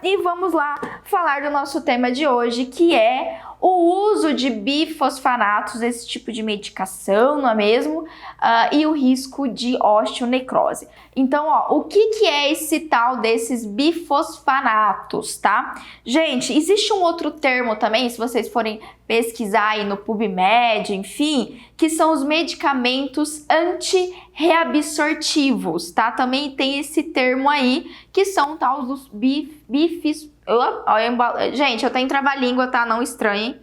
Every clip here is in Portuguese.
e vamos lá falar do nosso tema de hoje, que é o uso de bifosfanatos, esse tipo de medicação, não é mesmo? E o risco de osteonecrose. Então, o que é esse tal desses bifosfanatos, tá? Gente, existe um outro termo também, se vocês forem pesquisar aí no PubMed, enfim, que são os medicamentos antirreabsortivos, tá? Também tem esse termo aí, que são tal dos gente, eu tenho trava-língua, tá? Não estranhem.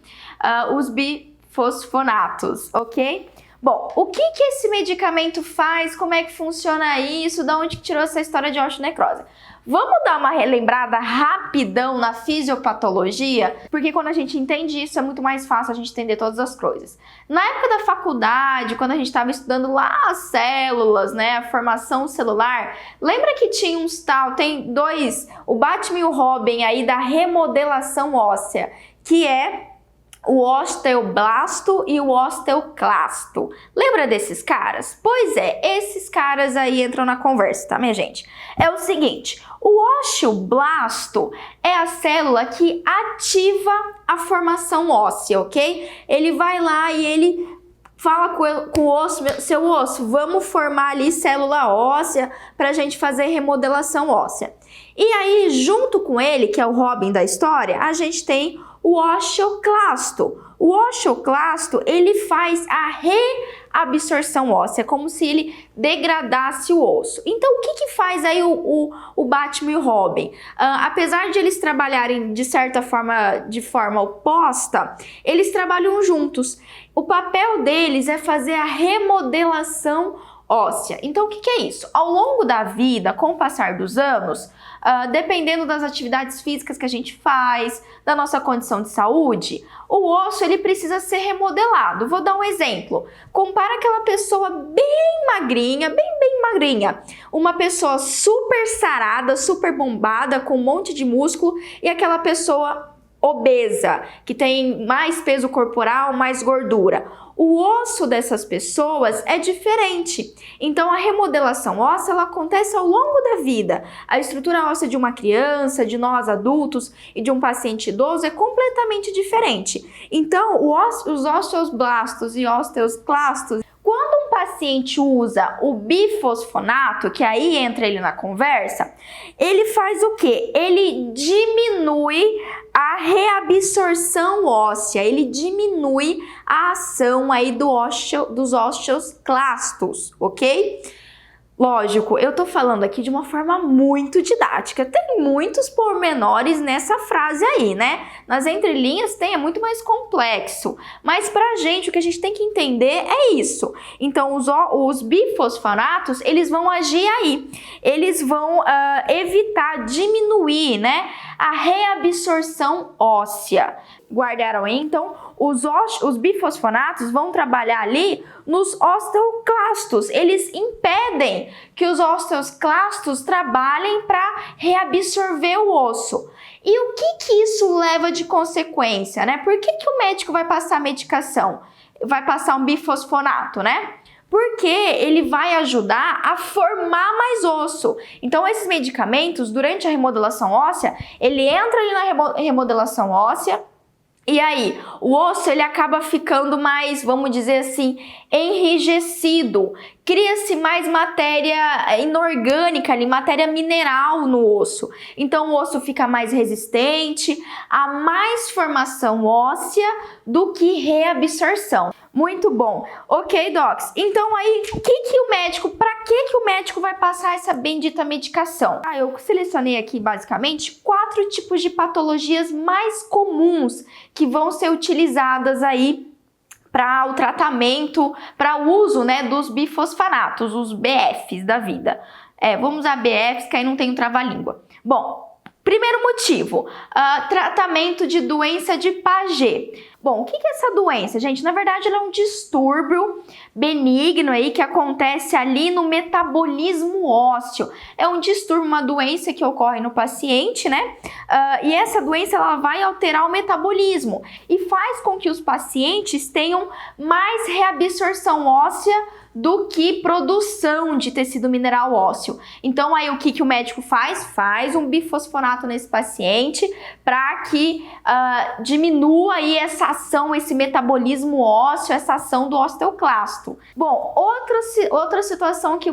Os bifosfonatos, ok? Bom, o que esse medicamento faz? Como é que funciona isso? Da onde que tirou essa história de osteonecrose? Vamos dar uma relembrada rapidão na fisiopatologia? Porque quando a gente entende isso, é muito mais fácil a gente entender todas as coisas. Na época da faculdade, quando a gente estava estudando lá as células, né, a formação celular, lembra que tinha uns tem dois, o Batman e o Robin aí da remodelação óssea, que é o osteoblasto e o osteoclasto. Lembra desses caras? Pois é, esses caras aí entram na conversa, tá, minha gente? É o seguinte, o osteoblasto é a célula que ativa a formação óssea, ok? Ele vai lá e ele fala com o osso, seu osso, vamos formar ali célula óssea pra gente fazer remodelação óssea. E aí, junto com ele, que é o Robin da história, a gente tem o osteoclasto. O osteoclasto, ele faz a reabsorção óssea, como se ele degradasse o osso. Então, o que faz aí o Batman e o Robin? Apesar de eles trabalharem, de certa forma, de forma oposta, eles trabalham juntos. O papel deles é fazer a remodelação óssea. Então, o que é isso? Ao longo da vida, com o passar dos anos, dependendo das atividades físicas que a gente faz, da nossa condição de saúde, o osso ele precisa ser remodelado. Vou dar um exemplo. Compara aquela pessoa bem magrinha, bem magrinha, uma pessoa super sarada, super bombada, com um monte de músculo, e aquela pessoa obesa, que tem mais peso corporal, mais gordura. O osso dessas pessoas é diferente. Então, a remodelação óssea ela acontece ao longo da vida. A estrutura óssea de uma criança, de nós adultos e de um paciente idoso é completamente diferente. Então, os osteoblastos e osteoclastos, quando um paciente usa o bifosfonato, que aí entra ele na conversa, ele faz o quê? Ele diminui a reabsorção óssea, ele diminui a ação aí dos osteoclastos, ok? Lógico, eu tô falando aqui de uma forma muito didática, tem muitos pormenores nessa frase aí, né? Nas entrelinhas é muito mais complexo, mas pra gente o que a gente tem que entender é isso. Então os bifosfonatos, eles vão agir aí, eles vão evitar, diminuir, né, a reabsorção óssea. Guardaram aí? Então, os bifosfonatos vão trabalhar ali nos osteoclastos. Eles impedem que os osteoclastos trabalhem para reabsorver o osso. E o que isso leva de consequência, né? Por que o médico vai passar medicação? Vai passar um bifosfonato, né? Porque ele vai ajudar a formar mais osso. Então, esses medicamentos, durante a remodelação óssea, ele entra ali na remodelação óssea, e aí, o osso ele acaba ficando mais, vamos dizer assim, enrijecido. Cria-se mais matéria inorgânica ali, matéria mineral no osso. Então, o osso fica mais resistente, há mais formação óssea do que reabsorção. Muito bom. Ok, docs? Então, aí, para que o médico vai passar essa bendita medicação? Eu selecionei aqui, basicamente, 4 tipos de patologias mais comuns que vão ser utilizadas aí para o tratamento, para o uso, né, dos bifosfanatos, os BFs da vida. Vamos usar BFs, que aí não tem um trava-língua. Bom, primeiro motivo, tratamento de doença de Paget. Bom, o que é essa doença, gente? Na verdade, ela é um distúrbio benigno aí que acontece ali no metabolismo ósseo. É um distúrbio, uma doença que ocorre no paciente, né? E essa doença ela vai alterar o metabolismo e faz com que os pacientes tenham mais reabsorção óssea do que produção de tecido mineral ósseo. Então aí o que o médico faz? Faz um bifosfonato nesse paciente para que diminua aí essa ação, esse metabolismo ósseo, essa ação do osteoclasto. Bom, outra situação que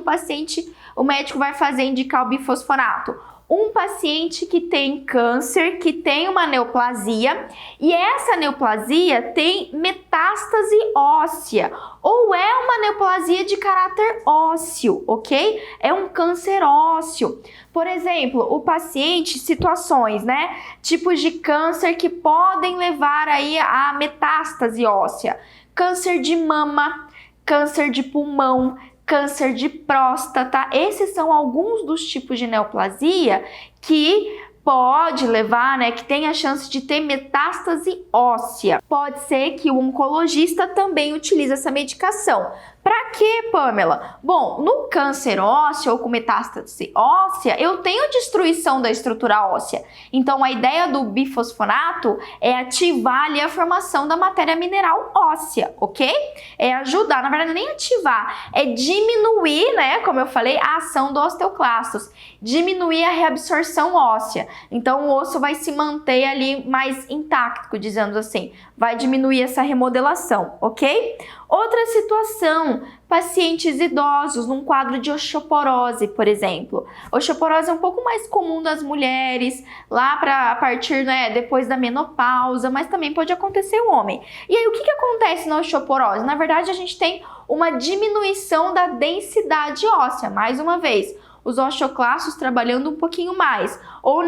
o médico vai fazer indicar o bifosfonato. Um paciente que tem câncer, que tem uma neoplasia, e essa neoplasia tem metástase óssea, ou é uma neoplasia de caráter ósseo, ok? É um câncer ósseo. Por exemplo, o paciente, situações, né? Tipos de câncer que podem levar aí a metástase óssea. Câncer de mama, câncer de pulmão, câncer de próstata. Esses são alguns dos tipos de neoplasia que pode levar, né, que tem a chance de ter metástase óssea. Pode ser que o oncologista também utilize essa medicação. Para quê, Pamela? Bom, no câncer ósseo ou com metástase óssea, eu tenho destruição da estrutura óssea. Então, a ideia do bifosfonato é ativar ali a formação da matéria mineral óssea, ok? É ajudar, na verdade, nem ativar, é diminuir, né, como eu falei, a ação do osteoclastos, diminuir a reabsorção óssea. Então, o osso vai se manter ali mais intacto, dizendo assim, vai diminuir essa remodelação, ok? Outra situação, pacientes idosos num quadro de osteoporose, por exemplo. Osteoporose é um pouco mais comum das mulheres, lá a partir, né, depois da menopausa, mas também pode acontecer o homem. E aí, o que acontece na osteoporose? Na verdade, a gente tem uma diminuição da densidade óssea, mais uma vez. Os osteoclastos trabalhando um pouquinho mais, ou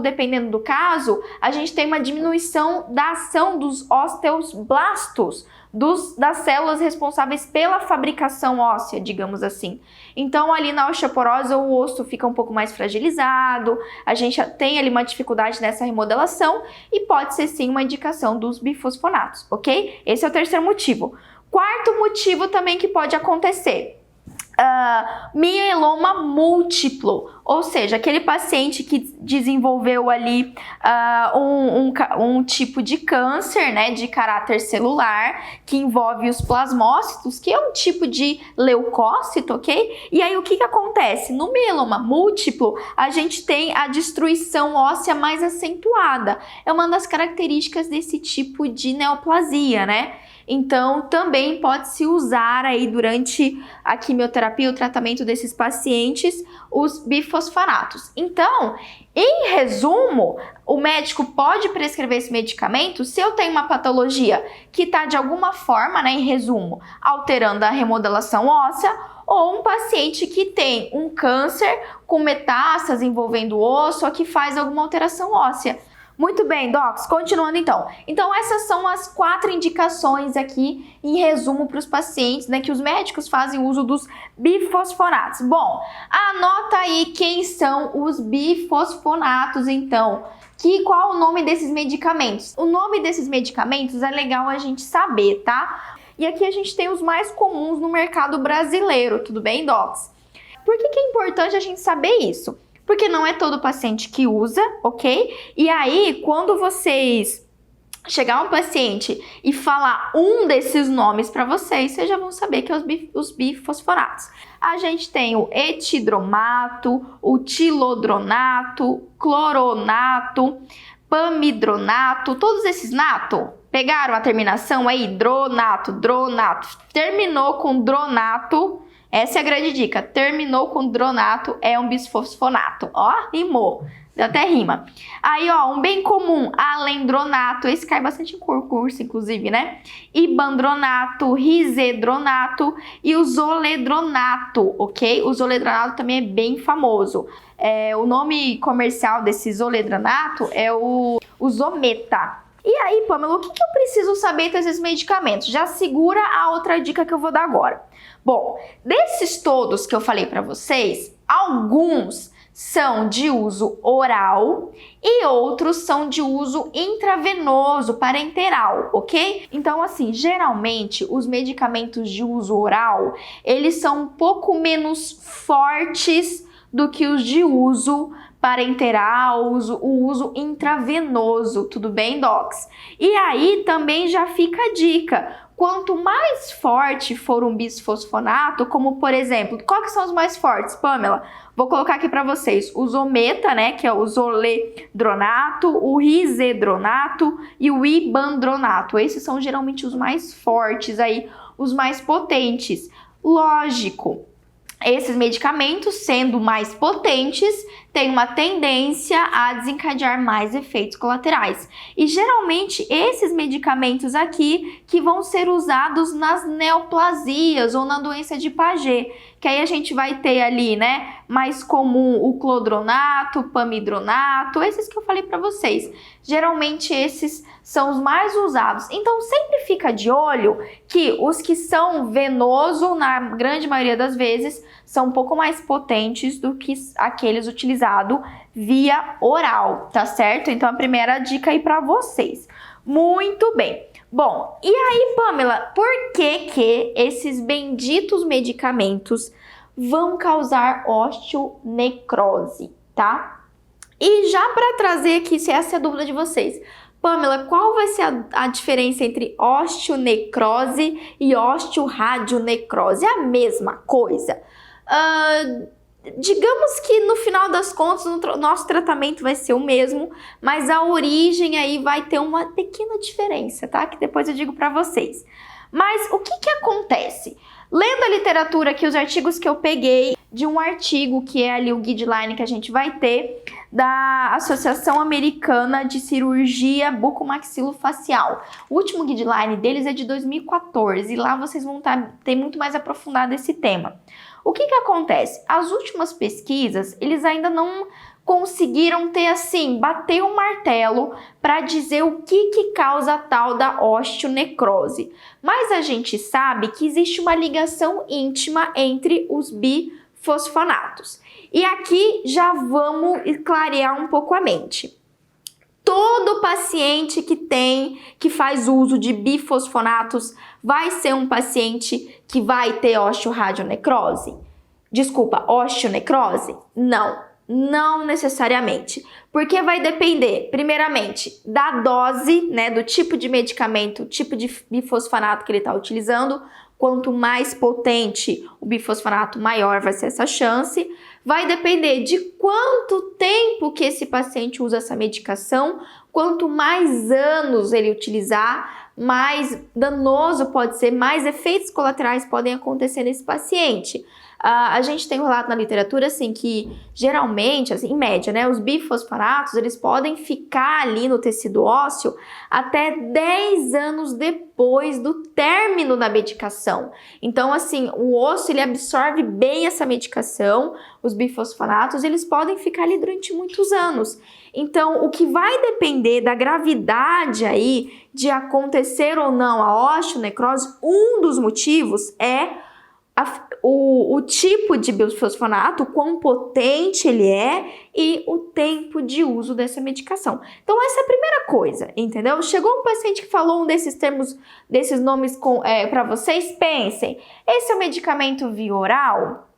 dependendo do caso, a gente tem uma diminuição da ação dos osteoblastos, das células responsáveis pela fabricação óssea, digamos assim. Então, ali na osteoporose, o osso fica um pouco mais fragilizado, a gente tem ali uma dificuldade nessa remodelação e pode ser sim uma indicação dos bifosfonatos, ok? Esse é o terceiro motivo. Quarto motivo também que pode acontecer. Mieloma múltiplo, ou seja, aquele paciente que desenvolveu ali um tipo de câncer, né, de caráter celular, que envolve os plasmócitos, que é um tipo de leucócito, ok? E aí o que acontece? No mieloma múltiplo, a gente tem a destruição óssea mais acentuada. É uma das características desse tipo de neoplasia, né? Então, também pode-se usar aí durante a quimioterapia, o tratamento desses pacientes, os bifosfonatos. Então, em resumo, o médico pode prescrever esse medicamento se eu tenho uma patologia que está, de alguma forma, né, em resumo, alterando a remodelação óssea, ou um paciente que tem um câncer com metástase envolvendo o osso ou que faz alguma alteração óssea. Muito bem, docs, continuando então. Então, essas são as 4 indicações aqui, em resumo, para os pacientes, né, que os médicos fazem uso dos bifosfonatos. Bom, anota aí quem são os bifosfonatos, então. Qual o nome desses medicamentos? O nome desses medicamentos é legal a gente saber, tá? E aqui a gente tem os mais comuns no mercado brasileiro, tudo bem, docs? Por que é importante a gente saber isso? Porque não é todo paciente que usa, ok? E aí, quando vocês chegar um paciente e falar um desses nomes para vocês já vão saber que é os bifosfonatos. A gente tem o etidromato, o tilodronato, cloronato, pamidronato, todos esses nato. Pegaram a terminação aí? Dronato, dronato. Terminou com dronato. Essa é a grande dica. Terminou com dronato, é um bisfosfonato. Ó, rimou. Deu até rima. Aí, ó, um bem comum, alendronato. Esse cai bastante em concurso, inclusive, né? Ibandronato, risedronato e o zoledronato, ok? O zoledronato também é bem famoso. O nome comercial desse zoledronato é o Zometa. E aí, Pamela, o que eu preciso saber desses medicamentos? Já segura a outra dica que eu vou dar agora. Bom, desses todos que eu falei para vocês, alguns são de uso oral e outros são de uso intravenoso, parenteral, ok? Então, assim, geralmente os medicamentos de uso oral, eles são um pouco menos fortes do que os de uso parenteral, o uso intravenoso, tudo bem, docs? E aí também já fica a dica. Quanto mais forte for um bisfosfonato, como por exemplo, quais são os mais fortes, Pamela? Vou colocar aqui para vocês o zometa, né, que é o zoledronato, o risedronato e o ibandronato. Esses são geralmente os mais fortes aí, os mais potentes. Lógico, esses medicamentos, sendo mais potentes, têm uma tendência a desencadear mais efeitos colaterais. E geralmente esses medicamentos aqui que vão ser usados nas neoplasias ou na doença de Paget, que aí a gente vai ter ali, né, mais comum o clodronato, pamidronato, esses que eu falei para vocês. Geralmente esses são os mais usados. Então sempre fica de olho que os que são venoso, na grande maioria das vezes, são um pouco mais potentes do que aqueles utilizados via oral, tá certo? Então a primeira dica aí para vocês. Muito bem. Bom, e aí, Pamela, por que esses benditos medicamentos vão causar osteonecrose, tá? E já para trazer aqui, se essa é a dúvida de vocês, Pamela, qual vai ser a diferença entre osteonecrose e osteoradionecrose? É a mesma coisa? Digamos que no final das contas o nosso tratamento vai ser o mesmo, mas a origem aí vai ter uma pequena diferença, tá? Que depois eu digo para vocês. Mas o que acontece? Lendo a literatura aqui, os artigos que eu peguei de um artigo que é ali o guideline que a gente vai ter da Associação Americana de Cirurgia Bucomaxilofacial. O último guideline deles é de 2014 e lá vocês vão ter muito mais aprofundado esse tema. O que acontece? As últimas pesquisas, eles ainda não conseguiram ter assim, bater um martelo para dizer o que causa a tal da osteonecrose. Mas a gente sabe que existe uma ligação íntima entre os bifosfonatos. E aqui já vamos clarear um pouco a mente. Todo paciente que faz uso de bifosfonatos vai ser um paciente que vai ter osteoradionecrose? Desculpa, osteonecrose? Não necessariamente. Porque vai depender, primeiramente, da dose, né, do tipo de medicamento, tipo de bifosfonato que ele está utilizando. Quanto mais potente o bifosfonato, maior vai ser essa chance. Vai depender de quanto tempo que esse paciente usa essa medicação. Quanto mais anos ele utilizar, mais danoso pode ser, mais efeitos colaterais podem acontecer nesse paciente. A gente tem um relato na literatura, assim, que geralmente, assim, em média, né, os bifosfonatos, eles podem ficar ali no tecido ósseo até 10 anos depois do término da medicação. Então, assim, o osso, ele absorve bem essa medicação, os bifosfonatos, eles podem ficar ali durante muitos anos. Então, o que vai depender da gravidade aí de acontecer ou não a osteonecrose, um dos motivos é o tipo de bifosfonato, o quão potente ele é e o tempo de uso dessa medicação. Então essa é a primeira coisa, entendeu? Chegou um paciente que falou um desses termos, desses nomes para vocês, pensem, esse é o medicamento via oral?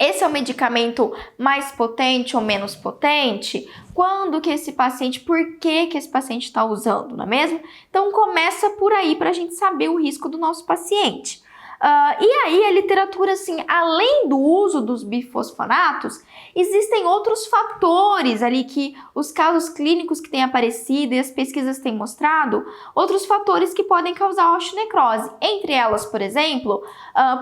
Esse é o medicamento mais potente ou menos potente? Quando que esse paciente, por que esse paciente está usando, não é mesmo? Então começa por aí para a gente saber o risco do nosso paciente. E aí a literatura, assim, além do uso dos bifosfonatos, existem outros fatores ali que os casos clínicos que têm aparecido e as pesquisas têm mostrado, outros fatores que podem causar osteonecrose. Entre elas, por exemplo,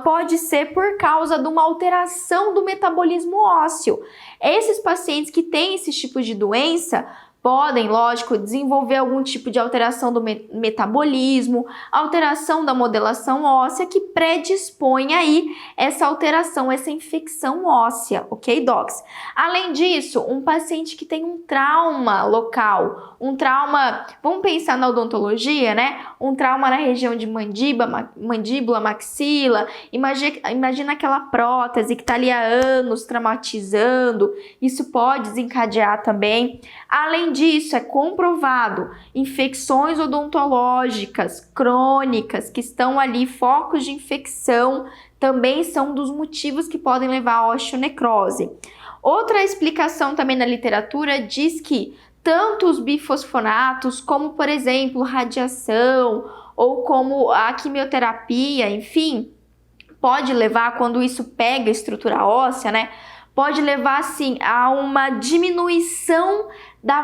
pode ser por causa de uma alteração do metabolismo ósseo. Esses pacientes que têm esses tipos de doença podem, lógico, desenvolver algum tipo de alteração do metabolismo, alteração da modelação óssea que predispõe aí essa alteração, essa infecção óssea, ok, docs? Além disso, um paciente que tem um trauma local, um trauma, vamos pensar na odontologia, né? Um trauma na região de mandíbula, maxila, imagina aquela prótese que está ali há anos traumatizando, isso pode desencadear também. Além disso, é comprovado infecções odontológicas crônicas que estão ali, focos de infecção, também são dos motivos que podem levar à osteonecrose. Outra explicação também na literatura diz que tanto os bifosfonatos, como por exemplo radiação ou como a quimioterapia, enfim, pode levar, quando isso pega a estrutura óssea, né? Pode levar, sim, a uma diminuição da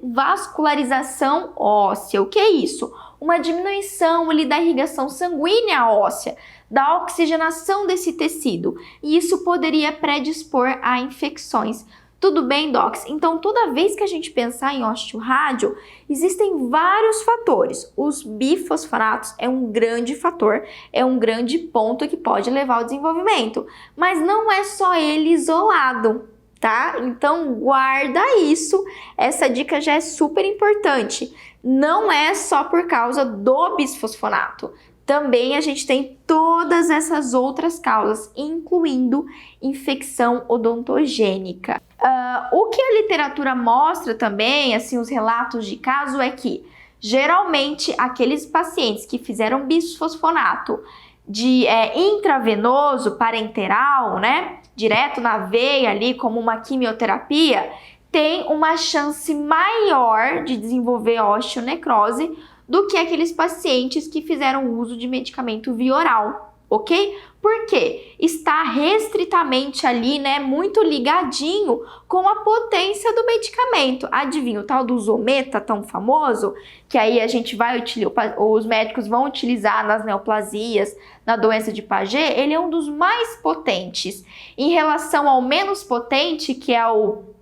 vascularização óssea. O que é isso? Uma diminuição ali da irrigação sanguínea óssea, da oxigenação desse tecido. E isso poderia predispor a infecções. Tudo bem, docs? Então, toda vez que a gente pensar em osteorádio, existem vários fatores. Os bifosfonatos é um grande fator, é um grande ponto que pode levar ao desenvolvimento. Mas não é só ele isolado, tá? Então, guarda isso. Essa dica já é super importante. Não é só por causa do bisfosfonato. Também a gente tem todas essas outras causas, incluindo infecção odontogênica. O que a literatura mostra também, assim, os relatos de caso, é que geralmente aqueles pacientes que fizeram bisfosfonato de intravenoso, parenteral, né, direto na veia ali, como uma quimioterapia, tem uma chance maior de desenvolver osteonecrose do que aqueles pacientes que fizeram uso de medicamento via oral, ok? Porque está restritamente ali, né, muito ligadinho com a potência do medicamento. Adivinha, o tal do Zometa, tão famoso, que aí a gente vai utilizar, os médicos vão utilizar nas neoplasias, na doença de Paget, ele é um dos mais potentes. Em relação ao menos potente, que é o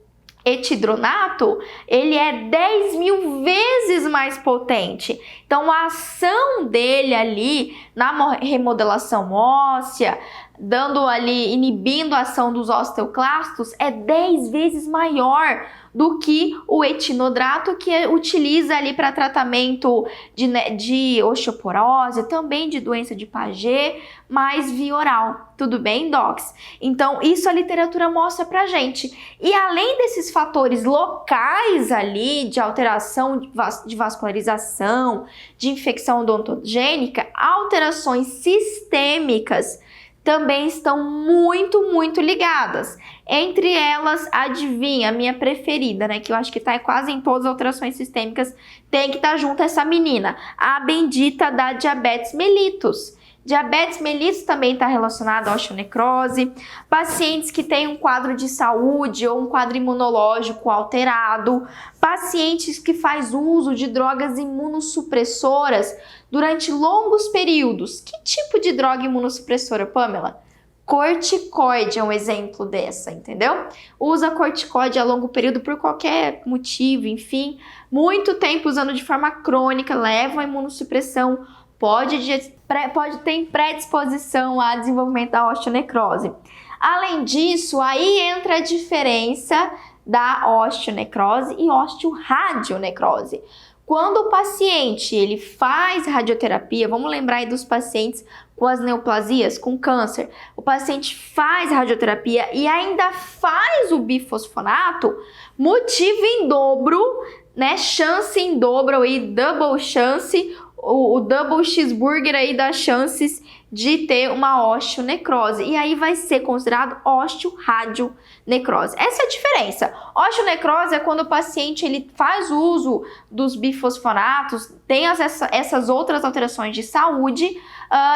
etidronato, ele é 10.000 vezes mais potente. Então, a ação dele ali na remodelação óssea, dando ali, inibindo a ação dos osteoclastos, é 10 vezes maior do que o etinodrato, que utiliza ali para tratamento de osteoporose, também de doença de Paget, mas via oral. Tudo bem, docs? Então, isso a literatura mostra pra gente. E além desses fatores locais ali, de alteração de vascularização, de infecção odontogênica, alterações sistêmicas também estão muito ligadas. Entre elas, adivinha, a minha preferida, né? Que eu acho que tá quase em todas as alterações sistêmicas, tem que estar junto essa menina, a bendita da diabetes mellitus. Diabetes mellitus também está relacionada à osteonecrose. Pacientes que têm um quadro de saúde ou um quadro imunológico alterado. Pacientes que fazem uso de drogas imunossupressoras durante longos períodos. Que tipo de droga imunossupressora, Pamela? Corticoide é um exemplo dessa, entendeu? Usa corticoide a longo período por qualquer motivo, enfim. Muito tempo usando de forma crônica, leva a imunossupressão, pode ter predisposição a desenvolvimento da osteonecrose. Além disso, aí entra a diferença da osteonecrose e osteoradionecrose. Quando o paciente ele faz radioterapia, vamos lembrar aí dos pacientes com as neoplasias, com câncer, o paciente faz radioterapia e ainda faz o bifosfonato, motivo em dobro, né, chance em dobro aí, double chance, o double cheeseburger aí das chances de ter uma osteonecrose. E aí vai ser considerado osteoradionecrose. Essa é a diferença. Osteonecrose é quando o paciente ele faz uso dos bifosfonatos, tem essas outras alterações de saúde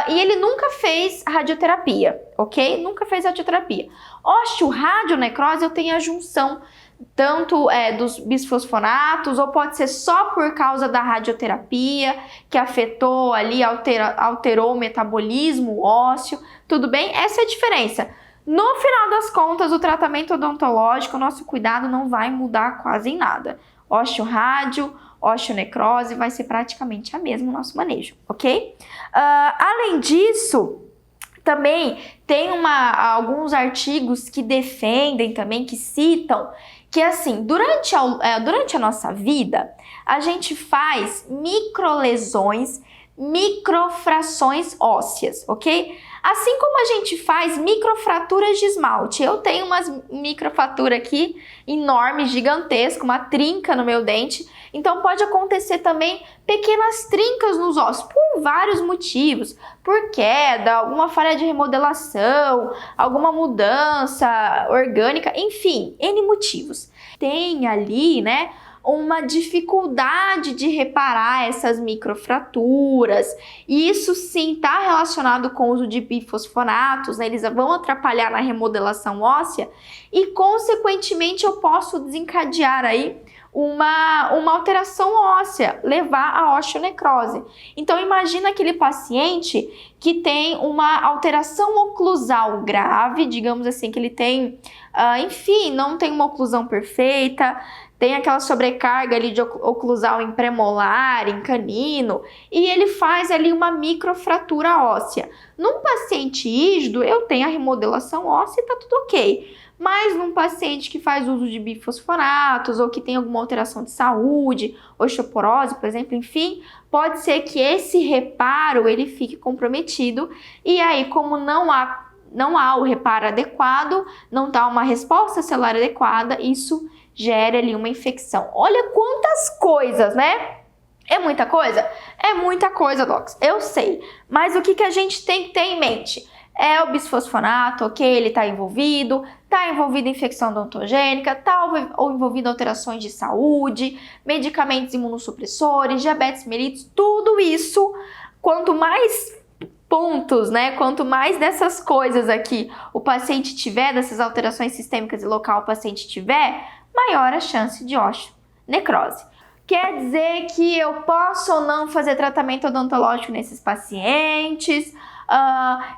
e ele nunca fez radioterapia, ok? Nunca fez radioterapia. Osteoradionecrose eu tenho a junção tanto dos bisfosfonatos, ou pode ser só por causa da radioterapia, que afetou ali, alterou o metabolismo ósseo, tudo bem? Essa é a diferença. No final das contas, o tratamento odontológico, o nosso cuidado não vai mudar quase em nada. Osteorádio, osteonecrose, vai ser praticamente a mesma o nosso manejo, ok? Além disso, também tem alguns artigos que defendem também, que citam, que assim, durante a nossa vida, a gente faz microlesões, microfrações ósseas, ok? Assim como a gente faz microfraturas de esmalte. Eu tenho umas microfraturas aqui, enorme, gigantesca, uma trinca no meu dente. Então pode acontecer também pequenas trincas nos ossos, por vários motivos. Por queda, alguma falha de remodelação, alguma mudança orgânica, enfim, N motivos. Tem ali, né, uma dificuldade de reparar essas microfraturas. E isso sim está relacionado com o uso de bifosfonatos, né? Eles vão atrapalhar na remodelação óssea e, consequentemente, eu posso desencadear aí uma alteração óssea, levar à osteonecrose. Então, imagina aquele paciente que tem uma alteração oclusal grave, digamos assim, que ele tem, enfim, não tem uma oclusão perfeita, tem aquela sobrecarga ali de oclusal em premolar, em canino, e ele faz ali uma microfratura óssea. Num paciente rígido, eu tenho a remodelação óssea e tá tudo ok. Mas num paciente que faz uso de bifosfonatos ou que tem alguma alteração de saúde, osteoporose, por exemplo, enfim, pode ser que esse reparo ele fique comprometido e aí, como não há o reparo adequado, não dá uma resposta celular adequada, isso gera ali uma infecção. Olha quantas coisas, né? É muita coisa? É muita coisa, docs, eu sei. Mas o que a gente tem que ter em mente? É o bisfosfonato, ok? Ele está envolvido infecção odontogênica, está envolvido alterações de saúde, medicamentos imunossupressores, diabetes mellitus, tudo isso, quanto mais pontos, né? Quanto mais dessas coisas aqui o paciente tiver, dessas alterações sistêmicas e local o paciente tiver, maior a chance de osteonecrose. Quer dizer que eu posso ou não fazer tratamento odontológico nesses pacientes?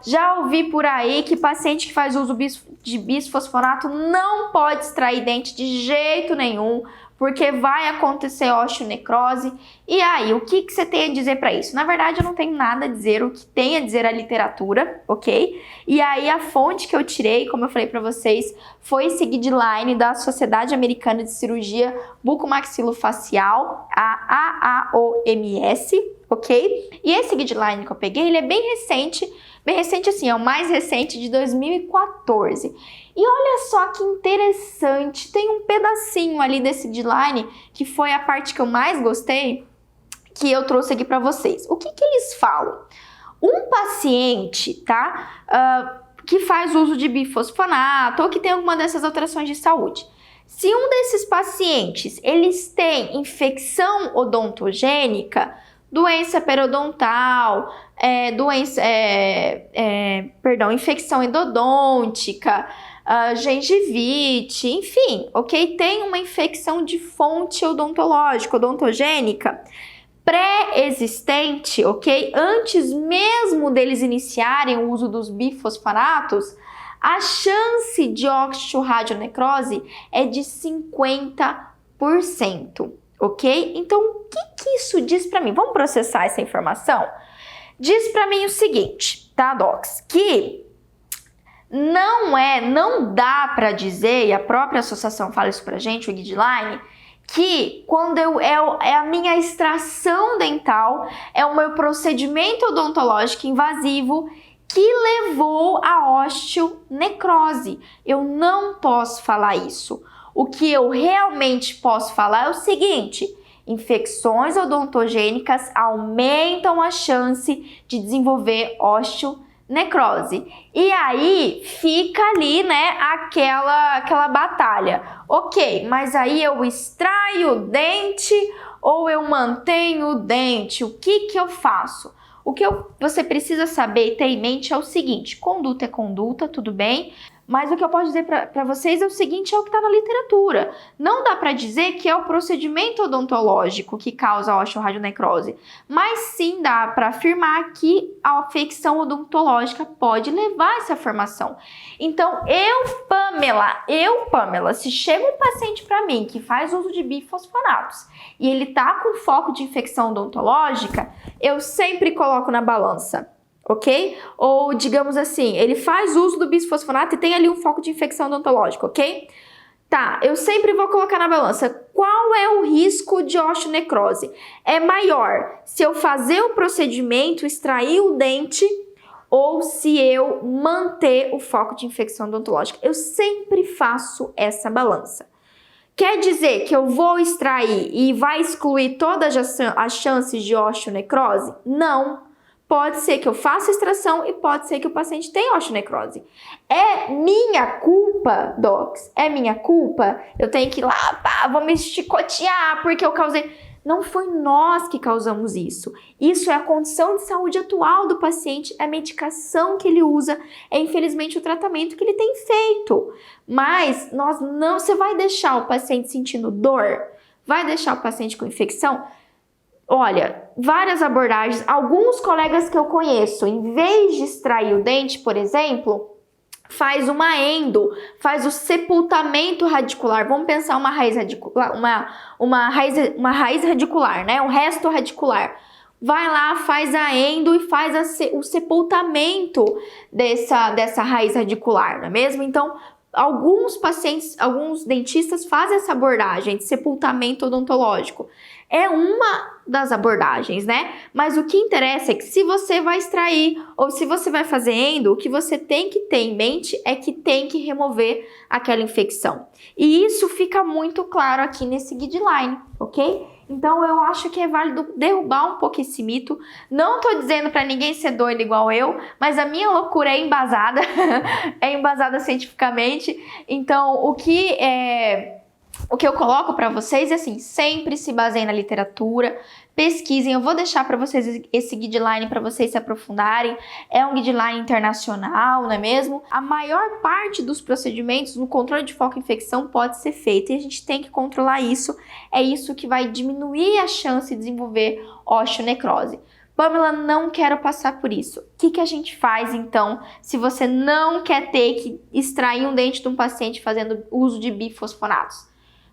Já ouvi por aí que paciente que faz uso de bisfosfonato não pode extrair dente de jeito nenhum, porque vai acontecer osteonecrose. E aí, o que você tem a dizer para isso? Na verdade, eu não tenho nada a dizer, o que tem a dizer a literatura, ok? E aí, a fonte que eu tirei, como eu falei para vocês, foi esse guideline da Sociedade Americana de Cirurgia Bucomaxilofacial, a AAOMS, ok? E esse guideline que eu peguei, ele é bem recente assim, é o mais recente de 2014. E olha só que interessante, tem um pedacinho ali desse guideline, que foi a parte que eu mais gostei, que eu trouxe aqui para vocês. O que eles falam? Um paciente, tá, que faz uso de bifosfonato ou que tem alguma dessas alterações de saúde, se um desses pacientes, eles têm infecção odontogênica, doença periodontal, infecção endodôntica, gengivite, enfim, ok? Tem uma infecção de fonte odontológica, odontogênica, pré-existente, ok? Antes mesmo deles iniciarem o uso dos bifosfonatos, a chance de osteoradionecrose é de 50%. Ok? Então, o que isso diz para mim? Vamos processar essa informação? Diz para mim o seguinte, tá, docs? Que não dá para dizer, e a própria associação fala isso pra gente, o guideline, que quando é a minha extração dental, é o meu procedimento odontológico invasivo que levou à osteonecrose. Eu não posso falar isso. O que eu realmente posso falar é o seguinte: infecções odontogênicas aumentam a chance de desenvolver osteonecrose. E aí fica ali, né, aquela batalha. Ok, mas aí eu extraio o dente ou eu mantenho o dente? O que eu faço? O que você precisa saber e ter em mente é o seguinte: conduta é conduta, tudo bem? Mas o que eu posso dizer para vocês é o seguinte, é o que está na literatura. Não dá para dizer que é o procedimento odontológico que causa a osteoradionecrose, mas sim dá para afirmar que a afecção odontológica pode levar a essa formação. Então, Pamela, se chega um paciente para mim que faz uso de bifosfonatos e ele tá com foco de infecção odontológica, eu sempre coloco na balança. Ok? Ou, digamos assim, ele faz uso do bisfosfonato e tem ali um foco de infecção odontológica, ok? Tá, eu sempre vou colocar na balança qual é o risco de osteonecrose. É maior se eu fazer o procedimento, extrair o dente, ou se eu manter o foco de infecção odontológica. Eu sempre faço essa balança. Quer dizer que eu vou extrair e vai excluir todas as chances de osteonecrose? Não. Pode ser que eu faça extração e pode ser que o paciente tenha osteonecrose. É minha culpa, docs? É minha culpa? Eu tenho que ir lá, vou me chicotear porque eu causei... Não foi nós que causamos isso. Isso é a condição de saúde atual do paciente, é a medicação que ele usa, é infelizmente o tratamento que ele tem feito. Mas você vai deixar o paciente sentindo dor? Vai deixar o paciente com infecção? Olha, várias abordagens, alguns colegas que eu conheço, em vez de extrair o dente, por exemplo, faz uma endo, faz o sepultamento radicular. Vamos pensar uma raiz radicular, uma raiz radicular, né? Um resto radicular. Vai lá, faz a endo e faz o sepultamento dessa raiz radicular, não é mesmo? Então, alguns pacientes, alguns dentistas fazem essa abordagem de sepultamento odontológico. É uma das abordagens, né? Mas o que interessa é que se você vai extrair ou se você vai fazer endo, o que você tem que ter em mente é que tem que remover aquela infecção. E isso fica muito claro aqui nesse guideline, ok? Então eu acho que é válido derrubar um pouco esse mito. Não tô dizendo para ninguém ser doido igual eu, mas a minha loucura é embasada, é embasada cientificamente. Então o que eu coloco para vocês é assim, sempre se baseiem na literatura, pesquisem. Eu vou deixar para vocês esse guideline para vocês se aprofundarem. É um guideline internacional, não é mesmo? A maior parte dos procedimentos no controle de foco em infecção pode ser feita e a gente tem que controlar isso. É isso que vai diminuir a chance de desenvolver osteonecrose. Pamela, não quero passar por isso. O que a gente faz, então, se você não quer ter que extrair um dente de um paciente fazendo uso de bifosfonatos?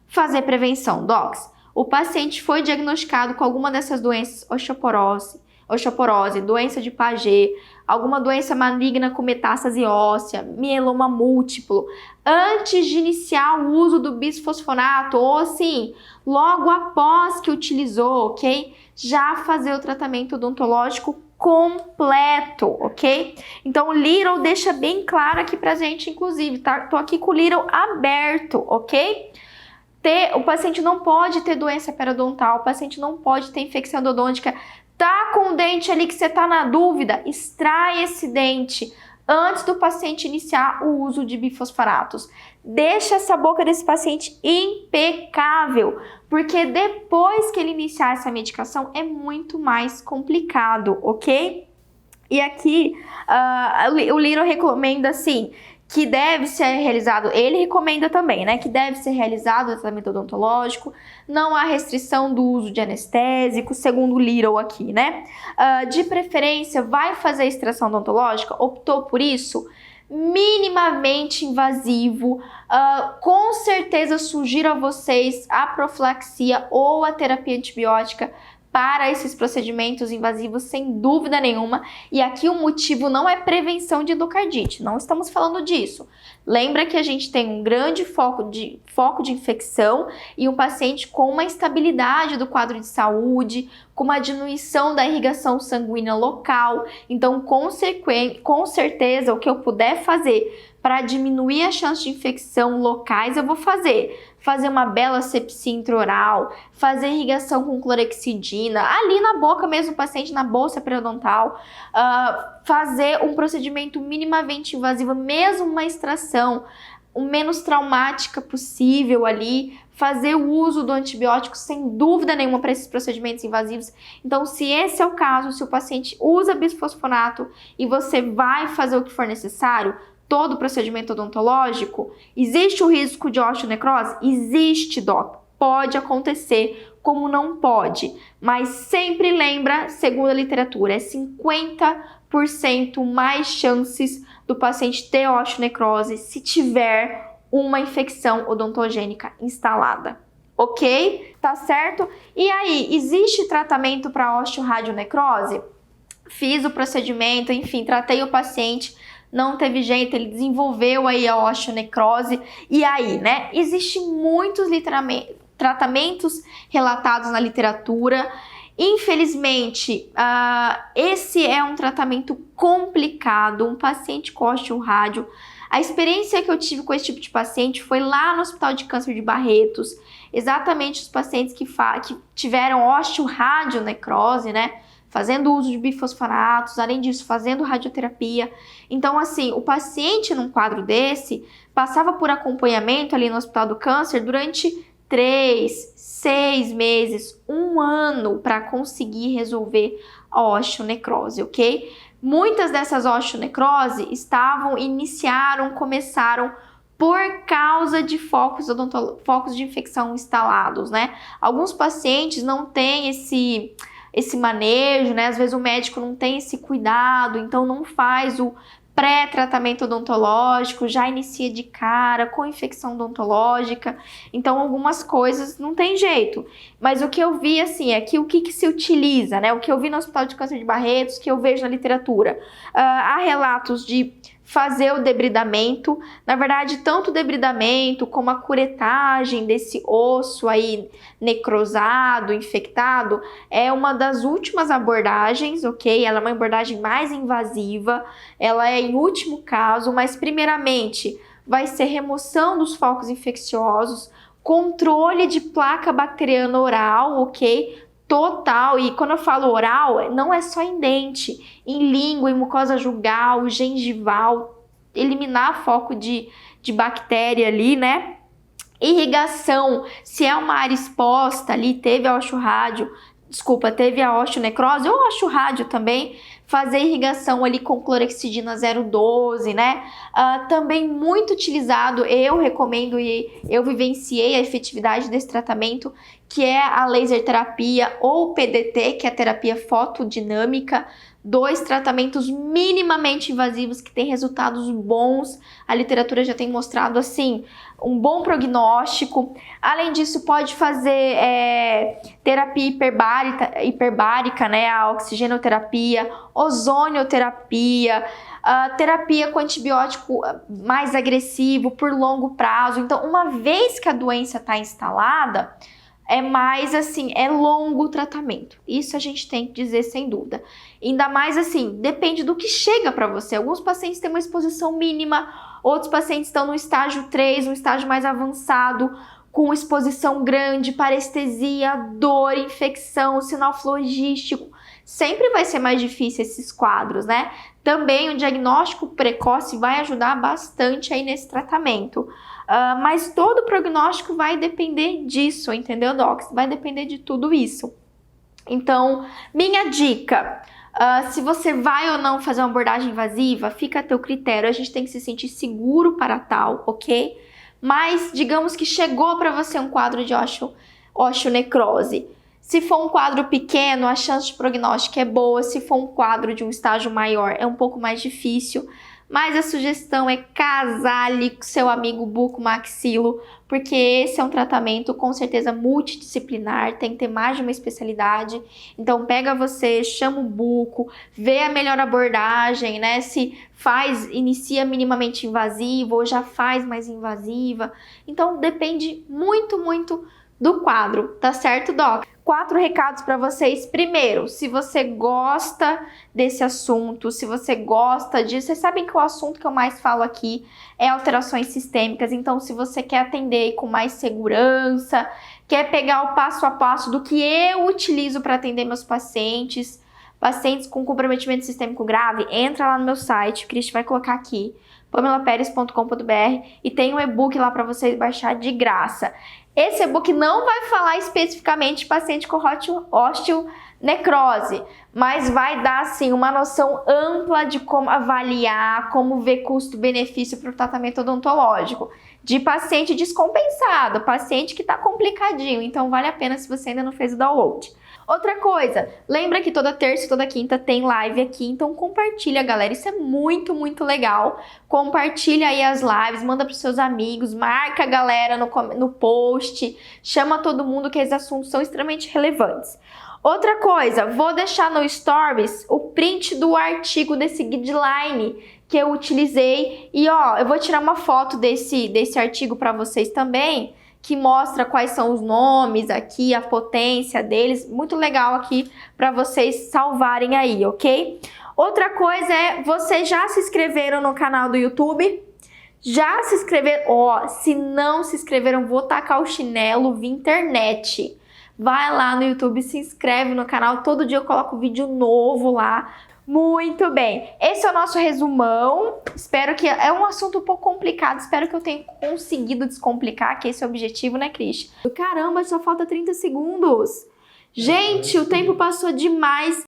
Fazer prevenção, docs. O paciente foi diagnosticado com alguma dessas doenças, osteoporose, doença de Paget, alguma doença maligna com metástase óssea, mieloma múltiplo, antes de iniciar o uso do bisfosfonato, ou assim, logo após que utilizou, ok? Já fazer o tratamento odontológico completo, ok? Então o Little deixa bem claro aqui pra gente, inclusive, tá? Tô aqui com o Little aberto, ok? O paciente não pode ter doença periodontal, o paciente não pode ter infecção endodôntica. Tá com o dente ali que você tá na dúvida, extrai esse dente antes do paciente iniciar o uso de bifosfonatos. Deixa essa boca desse paciente impecável, porque depois que ele iniciar essa medicação é muito mais complicado, ok? E aqui o Little recomenda assim, que deve ser realizado, ele recomenda também, né, que deve ser realizado o tratamento odontológico, não há restrição do uso de anestésico, segundo o Little aqui, né, de preferência, vai fazer a extração odontológica, optou por isso, minimamente invasivo, com certeza sugiro a vocês a profilaxia ou a terapia antibiótica para esses procedimentos invasivos, sem dúvida nenhuma. E aqui o motivo não é prevenção de endocardite, não estamos falando disso. Lembra que a gente tem um grande foco de infecção e um paciente com uma instabilidade do quadro de saúde, com uma diminuição da irrigação sanguínea local. Então, com certeza, o que eu puder fazer para diminuir a chance de infecção locais, eu vou fazer. Fazer uma bela sepsia intraoral, fazer irrigação com clorexidina, ali na boca mesmo, o paciente na bolsa periodontal, fazer um procedimento minimamente invasivo, mesmo uma extração, o menos traumática possível ali, fazer o uso do antibiótico sem dúvida nenhuma para esses procedimentos invasivos. Então, se esse é o caso, se o paciente usa bisfosfonato e você vai fazer o que for necessário, todo procedimento odontológico? Existe o risco de osteonecrose? Existe, doc. Pode acontecer, como não pode. Mas sempre lembra, segundo a literatura, é 50% mais chances do paciente ter osteonecrose se tiver uma infecção odontogênica instalada. Ok? Tá certo? E aí, existe tratamento para osteoradionecrose? Fiz o procedimento, enfim, tratei o paciente, não teve jeito, ele desenvolveu aí a osteonecrose. E aí, né? Existem muitos tratamentos relatados na literatura. Infelizmente, esse é um tratamento complicado, um paciente com osteorádio. A experiência que eu tive com esse tipo de paciente foi lá no Hospital de Câncer de Barretos, exatamente os pacientes que tiveram osteoradionecrose, né? Fazendo uso de bifosfonatos, além disso, fazendo radioterapia. Então, assim, o paciente num quadro desse passava por acompanhamento ali no Hospital do Câncer durante 3, 6 meses, 1 ano para conseguir resolver a osteonecrose, ok? Muitas dessas osteonecrose começaram por causa de focos de infecção instalados, né? Alguns pacientes não têm esse manejo, né? Às vezes o médico não tem esse cuidado, então não faz o pré-tratamento odontológico, já inicia de cara com infecção odontológica, então algumas coisas não tem jeito. Mas o que eu vi, assim, é que o que se utiliza, né? O que eu vi no Hospital de Câncer de Barretos, que eu vejo na literatura, há relatos de fazer o debridamento. Na verdade, tanto o debridamento como a curetagem desse osso aí necrosado, infectado, é uma das últimas abordagens, ok? Ela é uma abordagem mais invasiva, ela é em último caso, mas primeiramente vai ser remoção dos focos infecciosos, controle de placa bacteriana oral, ok? Total, e quando eu falo oral, não é só em dente, em língua, em mucosa jugal, gengival, eliminar foco de bactéria ali, né? Irrigação, se é uma área exposta ali, teve a osteonecrose ou osteorádio também, fazer irrigação ali com clorexidina 0,12, né? Também muito utilizado, eu recomendo e eu vivenciei a efetividade desse tratamento, que é a laser terapia ou PDT, que é a terapia fotodinâmica, 2 tratamentos minimamente invasivos que têm resultados bons. A literatura já tem mostrado, assim, um bom prognóstico. Além disso, pode fazer terapia hiperbárica, né? A oxigenoterapia, ozonioterapia, terapia com antibiótico mais agressivo por longo prazo. Então, uma vez que a doença está instalada, é mais assim, é longo o tratamento. Isso a gente tem que dizer sem dúvida. Ainda mais assim, depende do que chega para você. Alguns pacientes têm uma exposição mínima, outros pacientes estão no estágio 3, um estágio mais avançado, com exposição grande, parestesia, dor, infecção, sinal flogístico. Sempre vai ser mais difícil esses quadros, né? Também o diagnóstico precoce vai ajudar bastante aí nesse tratamento. Mas todo o prognóstico vai depender disso, entendeu, Docs? Vai depender de tudo isso. Então, minha dica, se você vai ou não fazer uma abordagem invasiva, fica a teu critério, a gente tem que se sentir seguro para tal, ok? Mas, digamos que chegou para você um quadro de osteonecrose. Se for um quadro pequeno, a chance de prognóstico é boa. Se for um quadro de um estágio maior, é um pouco mais difícil. Mas a sugestão é casale com seu amigo bucomaxilo, porque esse é um tratamento com certeza multidisciplinar, tem que ter mais de uma especialidade. Então pega você, chama o buco, vê a melhor abordagem, né? Se inicia minimamente invasiva ou já faz mais invasiva. Então depende muito, muito do quadro, tá certo, Doc? 4 recados para vocês. Primeiro, se você gosta desse assunto, se você gosta disso, vocês sabem que o assunto que eu mais falo aqui é alterações sistêmicas. Então, se você quer atender com mais segurança, quer pegar o passo a passo do que eu utilizo para atender meus pacientes com comprometimento sistêmico grave, entra lá no meu site, o Cristian vai colocar aqui, pamelaperes.com.br, e tem um e-book lá para vocês baixar de graça. Esse e-book não vai falar especificamente de paciente com osteonecrose, mas vai dar assim uma noção ampla de como avaliar, como ver custo-benefício para o tratamento odontológico de paciente descompensado, paciente que está complicadinho, então vale a pena se você ainda não fez o download. Outra coisa, lembra que toda terça e toda quinta tem live aqui, então compartilha, galera, isso é muito, muito legal. Compartilha aí as lives, manda para os seus amigos, marca a galera no post, chama todo mundo que esses assuntos são extremamente relevantes. Outra coisa, vou deixar no Stories o print do artigo desse guideline que eu utilizei e ó, eu vou tirar uma foto desse artigo para vocês também, que mostra quais são os nomes aqui, a potência deles, muito legal aqui para vocês salvarem aí, ok? Outra coisa é, vocês já se inscreveram no canal do YouTube? Já se inscreveram? Ó, se não se inscreveram, vou tacar o chinelo via internet. Vai lá no YouTube, se inscreve no canal, todo dia eu coloco vídeo novo lá. Muito bem, esse é o nosso resumão, espero que, é um assunto um pouco complicado, espero que eu tenha conseguido descomplicar, que esse é o objetivo, né, Cris? Caramba, só falta 30 segundos. Gente, o tempo passou demais.